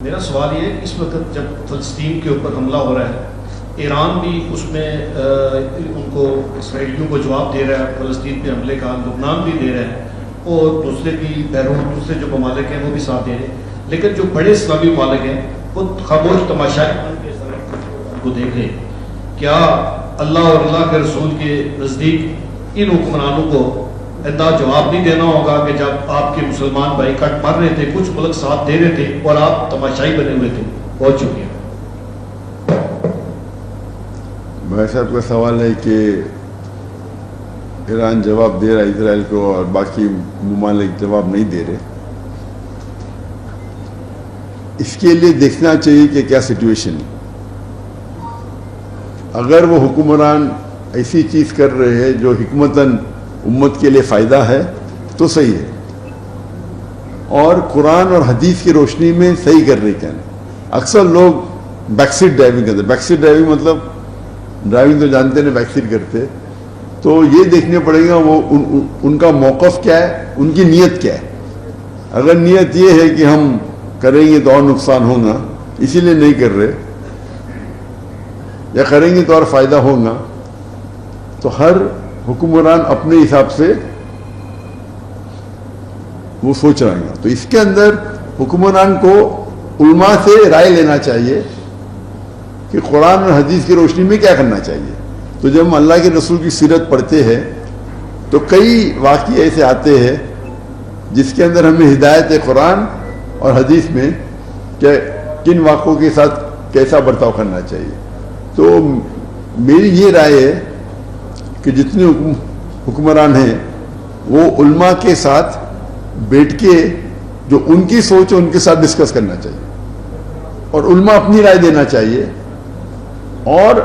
میرا سوال یہ ہے کہ اس وقت جب فلسطین کے اوپر حملہ ہو رہا ہے، ایران بھی اس میں ان کو اسرائیلیوں کو جواب دے رہا ہے، فلسطین پہ حملے کا لبنان بھی دے رہا ہے، اور دوسرے بھی بیرون دوسرے جو ممالک ہیں وہ بھی ساتھ دے رہے ہیں، لیکن جو بڑے اسلامی ممالک ہیں وہ خاموش تماشائی کو دیکھ رہے ہیں۔ کیا اللہ اور اللہ کے رسول کے نزدیک ان حکمرانوں کو اتنا جواب نہیں دینا ہوگا کہ جب آپ کے مسلمان بھائی کٹ مر رہے تھے، کچھ ملک ساتھ دے رہے تھے اور آپ تماشائی بنے ہوئے تھے؟ بہت شکریہ۔ بھائی صاحب کا سوال ہے کہ ایران جواب دے رہا ہے اسرائیل کو اور باقی ممالک جواب نہیں دے رہے۔ اس کے لیے دیکھنا چاہیے کہ کیا سچویشن ہے۔ اگر وہ حکمران ایسی چیز کر رہے ہیں جو حکمتاً امت کے لیے فائدہ ہے تو صحیح ہے، اور قرآن اور حدیث کی روشنی میں صحیح کر رہے کیا نہیں۔ اکثر لوگ بیک سیٹ ڈرائیونگ کرتے ہیں۔ بیک سیٹ ڈرائیونگ مطلب ڈرائیونگ تو جانتے ہیں، بیک سیٹ کرتے، تو یہ دیکھنے پڑے گا وہ ان کا موقف کیا ہے، ان کی نیت کیا ہے۔ اگر نیت یہ ہے کہ ہم کریں گے تو اور نقصان ہوگا اسی لیے نہیں کر رہے، یا کریں گے تو اور فائدہ ہوگا، تو ہر حکمران اپنے حساب سے وہ سوچ رہے ہیں۔ تو اس کے اندر حکمران کو علماء سے رائے لینا چاہیے کہ قرآن اور حدیث کی روشنی میں کیا کرنا چاہیے۔ تو جب ہم اللہ کے رسول کی سیرت پڑھتے ہیں تو کئی واقعے ایسے آتے ہیں جس کے اندر ہمیں ہدایت ہے قرآن اور حدیث میں کہ کن واقعوں کے ساتھ کیسا برتاؤ کرنا چاہیے۔ تو میری یہ رائے ہے کہ جتنے حکمران ہیں وہ علماء کے ساتھ بیٹھ کے جو ان کی سوچ ہے ان کے ساتھ ڈسکس کرنا چاہیے، اور علماء اپنی رائے دینا چاہیے، اور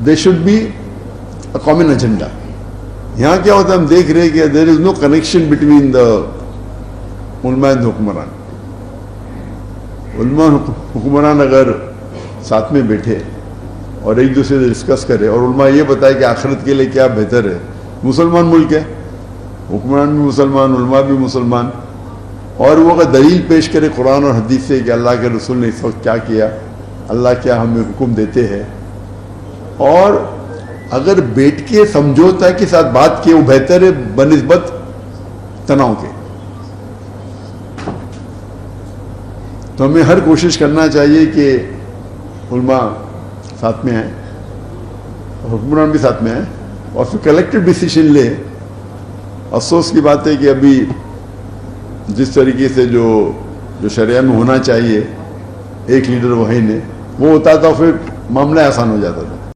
they should be a common agenda. یہاں کیا ہوتا ہے، ہم دیکھ رہے ہیں کہ دیر از نو کنیکشن بٹوین دا علماء اینڈ حکمران۔ علماء حکمران اگر ساتھ میں بیٹھے اور ایک دوسرے سے ڈسکس کرے، اور علماء یہ بتائے کہ آخرت کے لیے کیا بہتر ہے، مسلمان ملک ہے، حکمران بھی مسلمان، علماء بھی مسلمان، اور وہ اگر دلیل پیش کرے قرآن اور حدیث سے کہ اللہ کے رسول نے اس وقت کیا کیا، اللہ کیا ہمیں حکم دیتے ہیں، اور اگر بیٹھ کے سمجھوتا کے ساتھ بات کی، وہ بہتر ہے بنسبت تناؤ کے۔ تو ہمیں ہر کوشش کرنا چاہیے کہ علماء ساتھ میں ہیں، حکمران بھی ساتھ میں ہیں، اور پھر کلیکٹیو ڈیسیشن لے۔ افسوس کی بات ہے کہ ابھی جس طریقے سے جو شریعہ میں ہونا چاہیے، ایک لیڈر وہی نے وہ ہوتا تھا، پھر معاملہ آسان ہو جاتا تھا۔